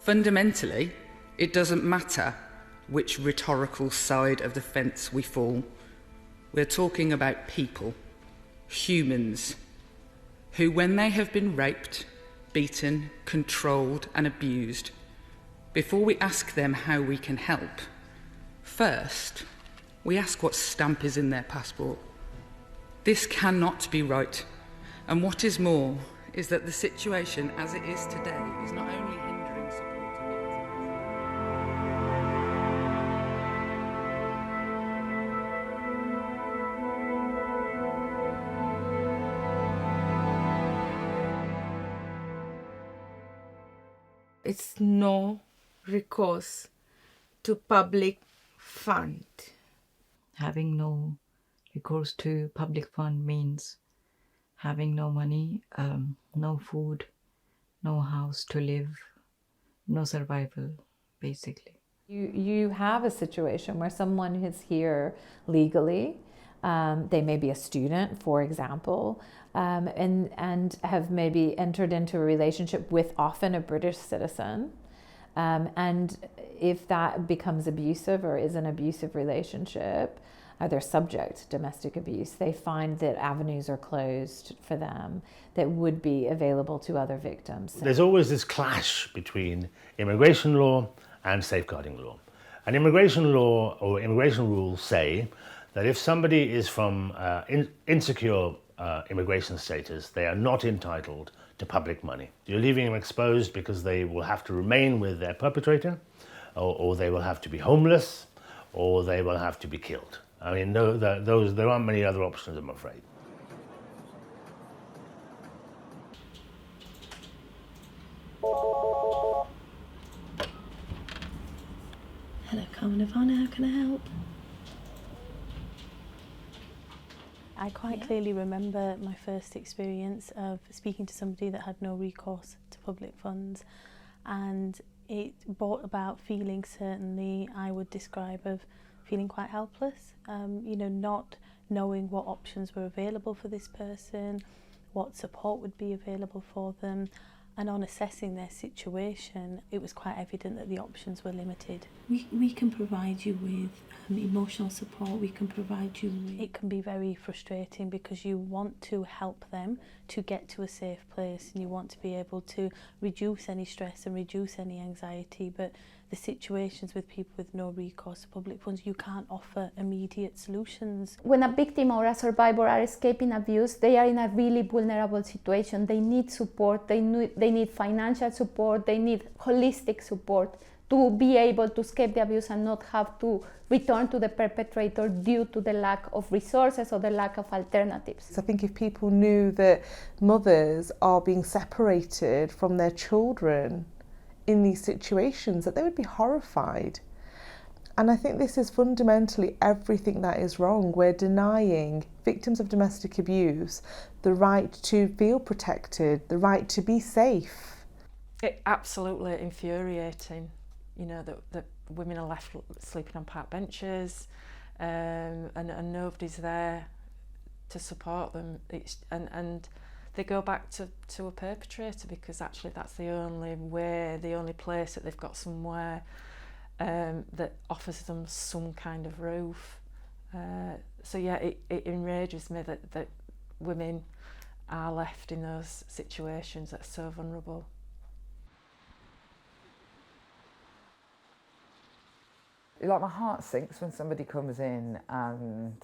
Fundamentally, it doesn't matter which rhetorical side of the fence we fall. We're talking about people, humans, who, when they have been raped, beaten, controlled and abused, before we ask them how we can help, first, we ask what stamp is in their passport. This cannot be right. And what is more, is that the situation as it is today is not only hindering support of It's no recourse to public fund. Having no recourse to public fund means having no money, no food, no house to live, no survival, basically. You have a situation where someone is here legally, they may be a student, for example, and have maybe entered into a relationship with often a British citizen. And if that becomes abusive or is an abusive relationship, they're subject to domestic abuse, they find that avenues are closed for them that would be available to other victims. There's always this clash between immigration law and safeguarding law. And immigration law or immigration rules say that if somebody is from insecure immigration status, they are not entitled to public money. You're leaving them exposed because they will have to remain with their perpetrator, or they will have to be homeless, or they will have to be killed. I mean, there aren't many other options, I'm afraid. Hello, Carmen Ivana, how can I help? I quite clearly remember my first experience of speaking to somebody that had no recourse to public funds, and it brought about feeling, certainly I would describe, of feeling quite helpless, not knowing what options were available for this person, what support would be available for them. And on assessing their situation, it was quite evident that the options were limited. We can provide you with emotional support, we can provide you with... It can be very frustrating because you want to help them to get to a safe place, and you want to be able to reduce any stress and reduce any anxiety, but the situations with people with no recourse to public funds, you can't offer immediate solutions. When a victim or a survivor are escaping abuse, they are in a really vulnerable situation. They need support, they need financial support, they need holistic support to be able to escape the abuse and not have to return to the perpetrator due to the lack of resources or the lack of alternatives. I think if people knew that mothers are being separated from their children in these situations, that they would be horrified. And I think this is fundamentally everything that is wrong. We're denying victims of domestic abuse the right to feel protected, the right to be safe. It's absolutely infuriating, that women are left sleeping on park benches, and nobody's there to support them. And they go back to a perpetrator because actually that's the only way, the only place that they've got somewhere that offers them some kind of roof. So yeah, it enrages me that women are left in those situations that are so vulnerable. Like, my heart sinks when somebody comes in and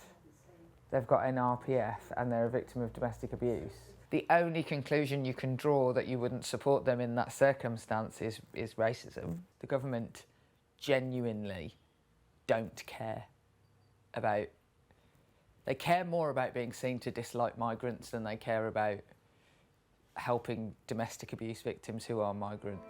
they've got an RPF and they're a victim of domestic abuse. The only conclusion you can draw that you wouldn't support them in that circumstance is racism. The government genuinely don't care about... They care more about being seen to dislike migrants than they care about helping domestic abuse victims who are migrants.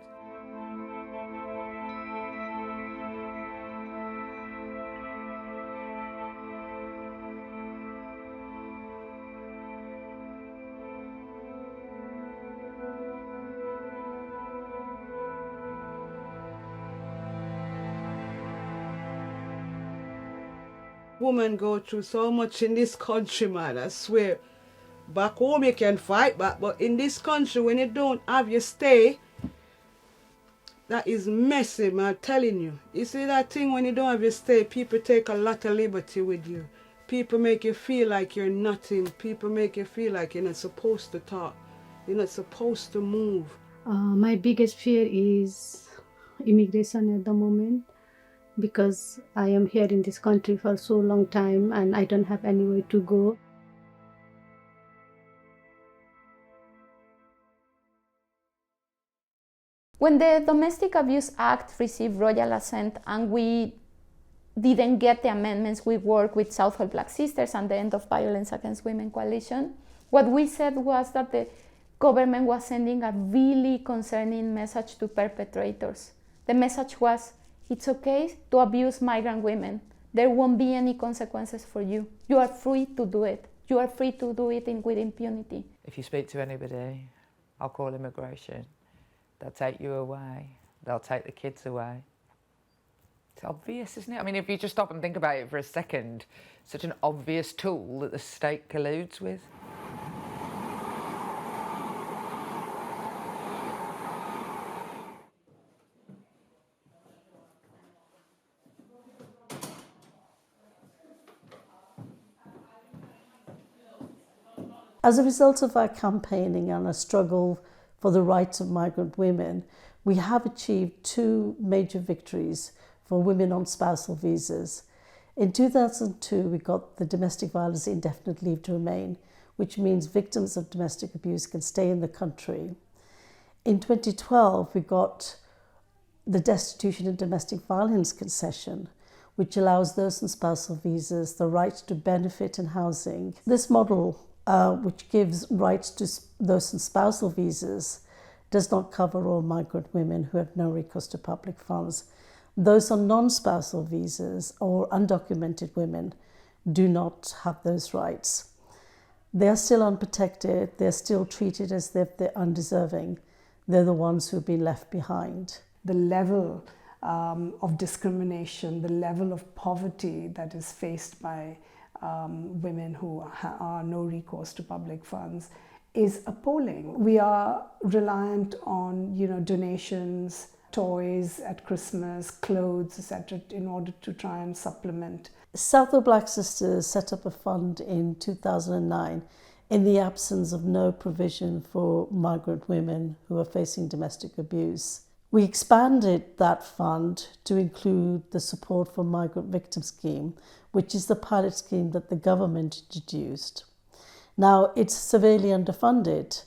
Women go through so much in this country, man, I swear. Back home you can fight back, but in this country, when you don't have your stay, That is messy, man, I'm telling you. You see that thing when you don't have your stay, people take a lot of liberty with you. People make you feel like you're nothing. People make you feel like you're not supposed to talk. You're not supposed to move. My biggest fear is immigration at the moment, because I am here in this country for so long time and I don't have anywhere to go. When the Domestic Abuse Act received royal assent and we didn't get the amendments, we worked with Southall Black Sisters and the End of Violence Against Women Coalition. What we said was that the government was sending a really concerning message to perpetrators. The message was, it's okay to abuse migrant women. There won't be any consequences for you. You are free to do it. You are free to do it with impunity. If you speak to anybody, I'll call immigration. They'll take you away. They'll take the kids away. It's obvious, isn't it? I mean, if you just stop and think about it for a second, such an obvious tool that the state colludes with. As a result of our campaigning and a struggle for the rights of migrant women, we have achieved 2 major victories for women on spousal visas. In 2002, we got the Domestic Violence Indefinite Leave to Remain, which means victims of domestic abuse can stay in the country. In 2012, we got the Destitution and Domestic Violence Concession, which allows those on spousal visas the right to benefit in housing. This model, which gives rights to those on spousal visas, does not cover all migrant women who have no recourse to public funds. Those on non-spousal visas or undocumented women do not have those rights. They are still unprotected, they're still treated as if they're undeserving. They're the ones who've been left behind. The level of discrimination, the level of poverty that is faced by women who are no recourse to public funds is appalling. We are reliant on, donations, toys at Christmas, clothes, etc., in order to try and supplement. Southall Black Sisters set up a fund in 2009 in the absence of no provision for migrant women who are facing domestic abuse. We expanded that fund to include the Support for Migrant Victim Scheme, which is the pilot scheme that the government introduced. Now, it's severely underfunded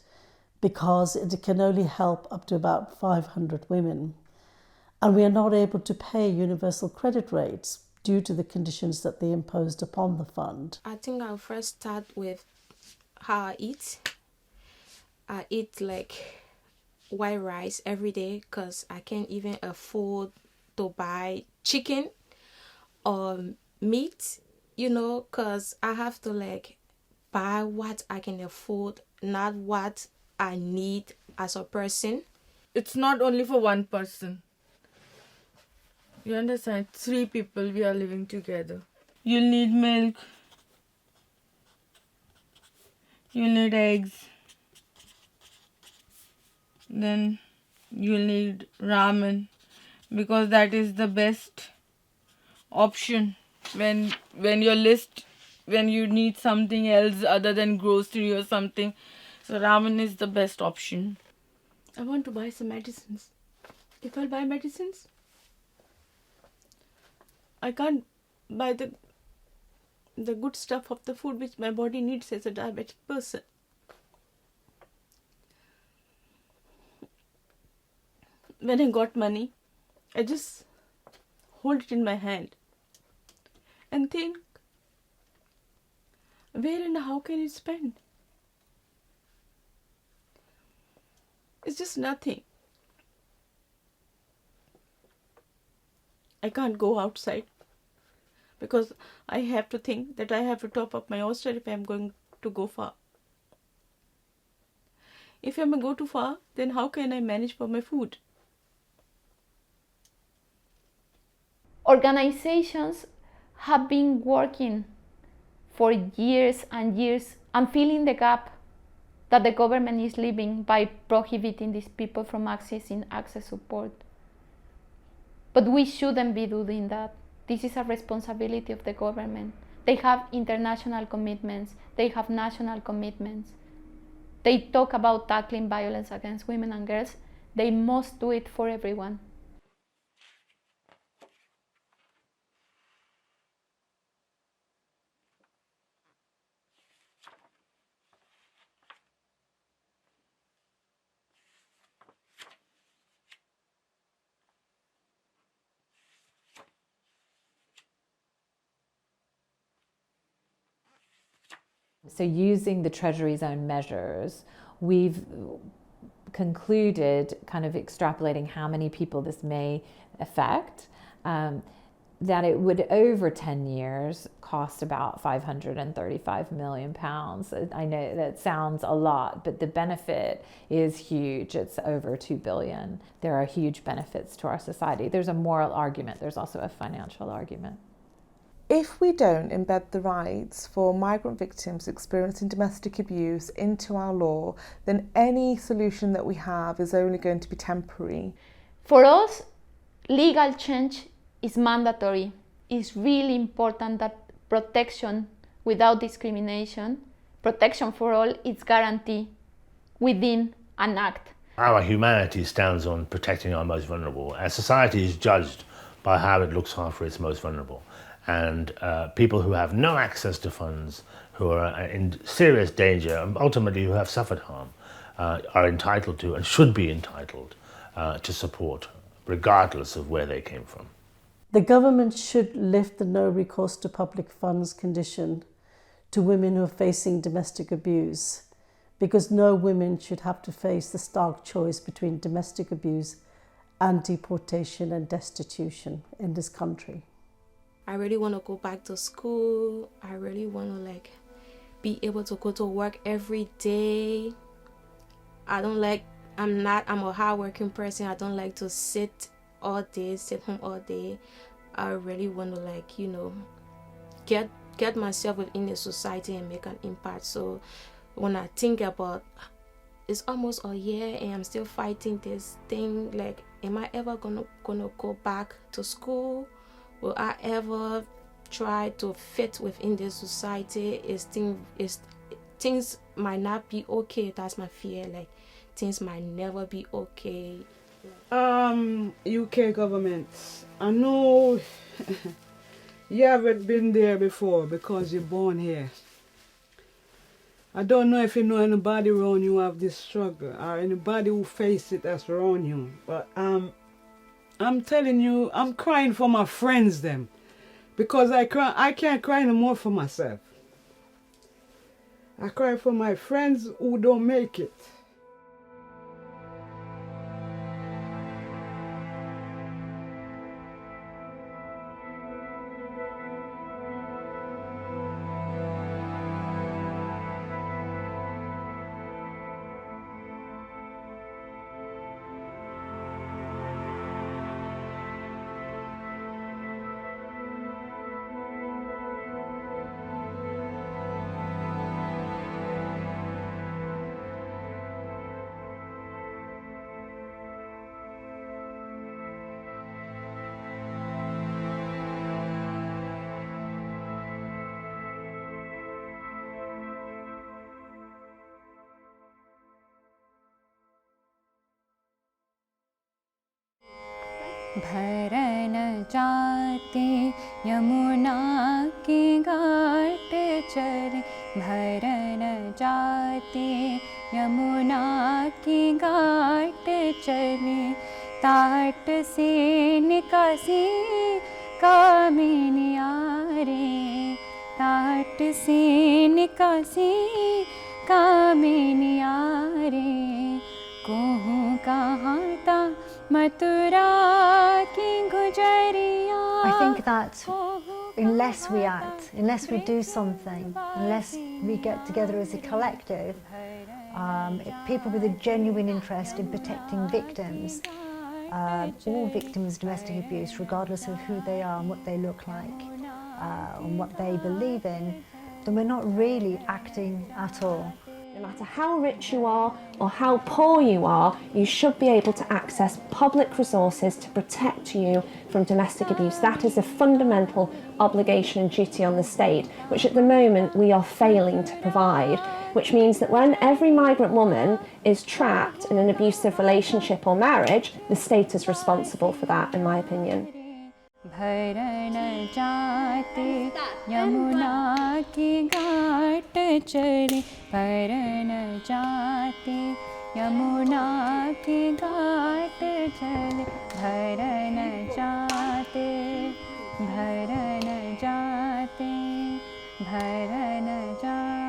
because it can only help up to about 500 women. And we are not able to pay universal credit rates due to the conditions that they imposed upon the fund. I think I'll first start with how I eat. I eat like white rice every day because I can't even afford to buy chicken or meat, because I have to buy what I can afford, not what I need as a person. It's not only for one person. You understand? 3 people, we are living together. You'll need milk. You'll need eggs. Then you'll need ramen, because that is the best option when you need something else other than grocery or something. So ramen is the best option. I want to buy some medicines. If I'll buy medicines, I can't buy the good stuff of the food which my body needs as a diabetic person. When I got money, I just hold it in my hand and think, where and how can it spend? It's just nothing. I can't go outside because I have to think that I have to top up my oyster if I'm going to go far. If I'm going to go too far, then how can I manage for my food? Organizations have been working for years and years and filling the gap that the government is leaving by prohibiting these people from accessing access support. But we shouldn't be doing that. This is a responsibility of the government. They have international commitments. They have national commitments. They talk about tackling violence against women and girls. They must do it for everyone. So using the Treasury's own measures, we've concluded, kind of extrapolating how many people this may affect, that it would, over 10 years, cost about £535 million. I know that sounds a lot, but the benefit is huge. It's over 2 billion. There are huge benefits to our society. There's a moral argument. There's also a financial argument. If we don't embed the rights for migrant victims experiencing domestic abuse into our law, then any solution that we have is only going to be temporary. For us, legal change is mandatory. It's really important that protection without discrimination, protection for all, is guaranteed within an act. Our humanity stands on protecting our most vulnerable. Our society is judged by how it looks after its most vulnerable. And people who have no access to funds, who are in serious danger, and ultimately who have suffered harm, are entitled to and should be entitled to support, regardless of where they came from. The government should lift the no recourse to public funds condition to women who are facing domestic abuse, because no women should have to face the stark choice between domestic abuse and deportation and destitution in this country. I really want to go back to school. I really want to be able to go to work every day. I'm a hardworking person. I don't like to sit home all day. I really want to get myself within the society and make an impact. So when I think about, it's almost a year and I'm still fighting this thing, am I ever gonna go back to school? Will I ever try to fit within this society? Things might not be okay. That's my fear. Things might never be okay. UK government, I know you haven't been there before because you're born here. I don't know if you know anybody around you who have this struggle or anybody who face it that's around you. But I'm telling you, I'm crying for my friends them, because I can't cry no more for myself. I cry for my friends who don't make it. भरन जाते यमुना के घाट चले, भरन जाते यमुना के घाट चले, ताट से निकासी कामिनी आरे, ताट से निकासी कामिनी आरे, कहूँ कहाँ ता मथुरा की गुजरिया. I think that unless we act, unless we do something, unless we get together as a collective, people with a genuine interest in protecting victims, all victims of domestic abuse, regardless of who they are and what they look like, and what they believe in, then we're not really acting at all. No matter how rich you are or how poor you are, you should be able to access public resources to protect you from domestic abuse. That is a fundamental obligation and duty on the state, which at the moment we are failing to provide, which means that when every migrant woman is trapped in an abusive relationship or marriage, the state is responsible for that, in my opinion. भरन जाते यमुना की घाट चले भरन जाते यमुना की घाट चले भरन जाते भरन जाते भरन जाते